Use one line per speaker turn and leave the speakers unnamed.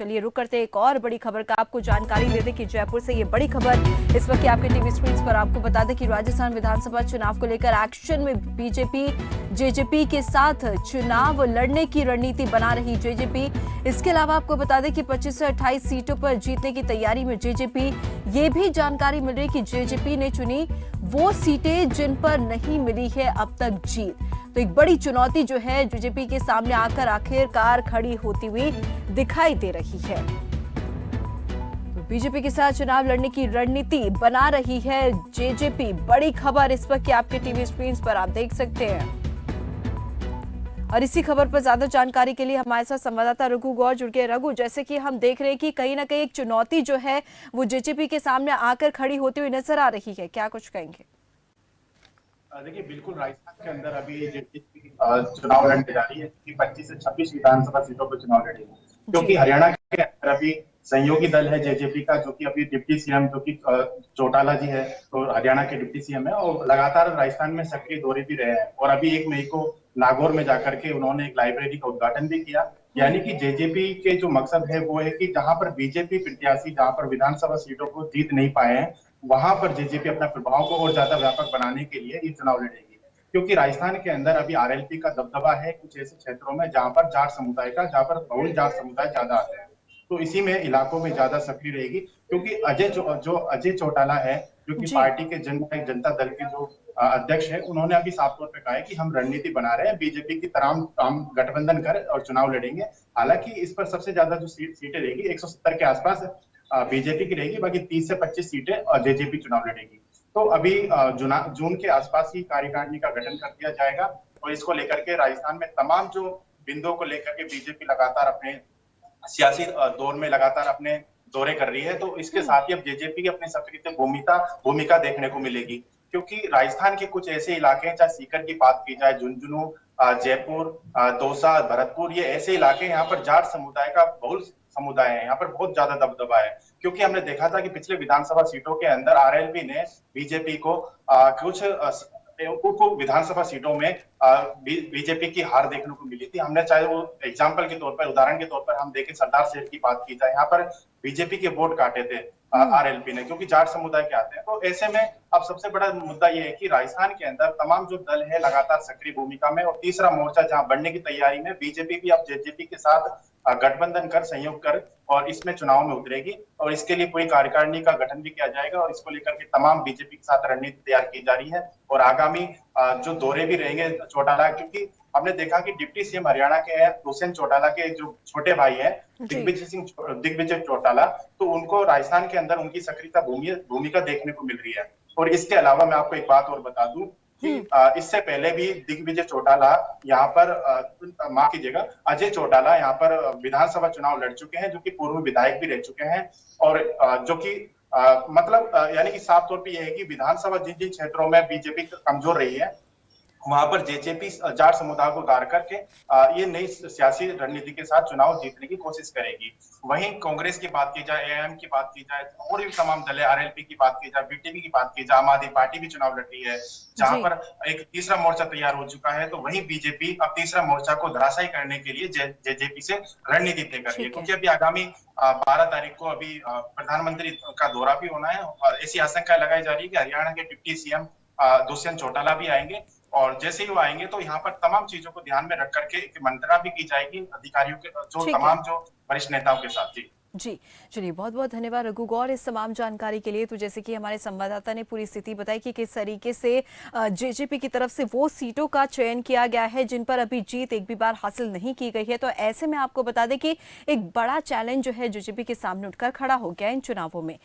चलिए रुक करते एक और बड़ी खबर का आपको जानकारी दे दें कि जयपुर से ये बड़ी खबर इस वक्त आपके टीवी स्क्रीन पर। आपको बता दें कि राजस्थान विधानसभा चुनाव को लेकर एक्शन में बीजेपी जेजेपी के साथ चुनाव लड़ने की रणनीति बना रही जेजेपी। इसके अलावा आपको बता दें कि 25 से 28 सीटों पर जीतने की तैयारी में जेजेपी। ये भी जानकारी मिल रही कि जेजेपी ने चुनी वो सीटें जिन पर नहीं मिली है अब तक जीत। तो एक बड़ी चुनौती जो है जेजेपी के सामने आकर आखिरकार खड़ी होती हुई दिखाई दे रही है। तो बीजेपी के साथ चुनाव लड़ने की रणनीति बना रही है जेजेपी। बड़ी खबर इस वक्त आपके टीवी स्क्रीन पर आप देख सकते हैं। और इसी खबर पर ज्यादा जानकारी के लिए हमारे साथ संवाददाता रघु गौर जुड़ गए। रघु, जैसे कि हम देख रहे हैं कि कहीं ना कहीं एक चुनौती जो है वो जेजेपी के सामने आकर खड़ी होती हुई नजर आ रही है, क्या कुछ कहेंगे?
देखिए, बिल्कुल राजस्थान के अंदर अभी जेजेपी चुनाव लड़ने जा रही है कि 25 से 26 विधानसभा सीटों पर चुनाव लड़ेगी, क्योंकि हरियाणा के अंदर अभी सहयोगी दल है जेजेपी का, जो कि अभी डिप्टी सीएम जो कि चौटाला जी है, तो हरियाणा के डिप्टी सीएम है और लगातार राजस्थान में सक्रिय दौरे भी रहे हैं। और अभी 1 मई को नागौर में जाकर के उन्होंने एक लाइब्रेरी का उद्घाटन भी किया। यानी कि जेजेपी के जो मकसद है वो है कि जहां पर बीजेपी प्रत्याशी जहां पर विधानसभा सीटों को जीत नहीं पाए हैं, वहां पर जेजेपी अपना प्रभाव को और ज्यादा व्यापक बनाने के लिए ये चुनाव लड़ेगी। क्योंकि राजस्थान के अंदर अभी आरएलपी का दबदबा है कुछ ऐसे क्षेत्रों में जहां पर जाट समुदाय का, जहां पर बहुल जाट समुदाय ज्यादा आते हैं, तो इसी में इलाकों में ज्यादा सक्रिय रहेगी। क्योंकि जो अजय चौटाला है, जो कि पार्टी के जनता दल के जो अध्यक्ष है, उन्होंने अभी साफ तौर पे कहा है कि हम रणनीति बना रहे हैं, बीजेपी की तमाम गठबंधन कर और चुनाव लड़ेंगे। हालांकि इस पर सबसे ज्यादा जो सीटें रहेगी 170 के आसपास बीजेपी की रहेगी, बाकी 30 से 25 सीटें जेजेपी चुनाव लड़ेगी। तो अभी जून के आसपास ही कार्यकारिणी का गठन कर दिया जाएगा और इसको लेकर के राजस्थान में तमाम जो बिंदुओं को लेकर के बीजेपी लगातार अपने सियासी दौर में लगातार अपने दौरे कर रही है। तो इसके साथ ही अब जेजेपी की अपनी सक्रिय भूमिका देखने को मिलेगी, क्योंकि राजस्थान के कुछ ऐसे इलाके हैं, चाहे सीकर की बात की जाए, झुंझुनू, जयपुर, दौसा, भरतपुर, ये ऐसे इलाके यहाँ पर जाट समुदाय का बहुल समुदाय है, यहाँ पर बहुत ज्यादा दबदबा है। क्योंकि हमने देखा था कि पिछले विधानसभा सीटों के अंदर आरएलपी ने बीजेपी को कुछ उप विधानसभा सीटों में बीजेपी की हार देखने को मिली थी। हमने चाहे वो एग्जाम्पल के तौर पर, उदाहरण के तौर पर हम देखें सरदार शहर की बात की जाए, यहाँ पर बीजेपी के वोट काटे थे आरएलपी ने, क्योंकि जाट समुदाय के आते हैं। तो ऐसे में अब सबसे बड़ा मुद्दा ये है कि राजस्थान के अंदर तमाम जो दल है लगातार सक्रिय भूमिका में, और तीसरा मोर्चा जहां बढ़ने की तैयारी में बीजेपी भी अब जेजेपी के साथ गठबंधन कर, संयोग कर और इसमें चुनाव में उतरेगी। और इसके लिए पूरी कार्यकारिणी का गठन भी किया जाएगा और इसको लेकर के तमाम बीजेपी के साथ रणनीति तैयार की जा रही है। और आगामी जो दौरे भी रहेंगे चौटाला, क्योंकि हमने देखा कि डिप्टी सीएम हरियाणा के हुसैन चौटाला के जो छोटे भाई है दिग्विजय चौटाला, तो उनको राजस्थान के अंदर उनकी सक्रियता भूमिका देखने को मिल रही है। और इसके अलावा मैं आपको एक बात और बता दूं कि इससे पहले भी दिग्विजय चौटाला यहाँ पर माफ कीजिएगा, अजय चौटाला यहाँ पर विधानसभा चुनाव लड़ चुके हैं, जो कि पूर्व विधायक भी रह चुके हैं। और जो कि मतलब यानी कि साफ तौर पे यह है कि विधानसभा जिन जिन क्षेत्रों में बीजेपी कमजोर रही है, वहां पर जेजेपी जाट समुदाय को उतार करके ये नई सियासी रणनीति के साथ चुनाव जीतने की कोशिश करेगी। वहीं कांग्रेस की बात की जाए, एआईएम की बात की जाए, और भी तमाम दल है, आरएलपी की बात की जाए, बीटीपी की बात की जाए, आम आदमी पार्टी भी चुनाव लड़ रही है, जहां पर एक तीसरा मोर्चा तैयार हो चुका है। तो वहीं बीजेपी अब तीसरा मोर्चा को धराशायी करने के लिए जेजेपी से रणनीति तय कर रही है, क्योंकि अभी आगामी 12 तारीख को अभी प्रधानमंत्री का दौरा भी होना है। ऐसी आशंका लगाई जा रही है कि हरियाणा के डिप्टी सीएम दुष्यंत चौटाला भी आएंगे, और जैसे ही वो आएंगे तो यहाँ पर तमाम चीजों को ध्यान में रख करके एक मंत्रणा भी की जाएगी अधिकारियों के, जो तमाम जो वरिष्ठ नेताओं के साथ।
जी चलिए, बहुत बहुत धन्यवाद रघु गौर इस तमाम जानकारी के लिए। तो जैसे कि हमारे संवाददाता ने पूरी स्थिति बताई कि किस तरीके से जेजेपी की तरफ से वो सीटों का चयन किया गया है जिन पर अभी जीत एक भी बार हासिल नहीं की गई है। तो ऐसे में आपको बता दें कि एक बड़ा चैलेंज जो है जेजेपी के सामने उठकर खड़ा हो गया इन चुनावों में।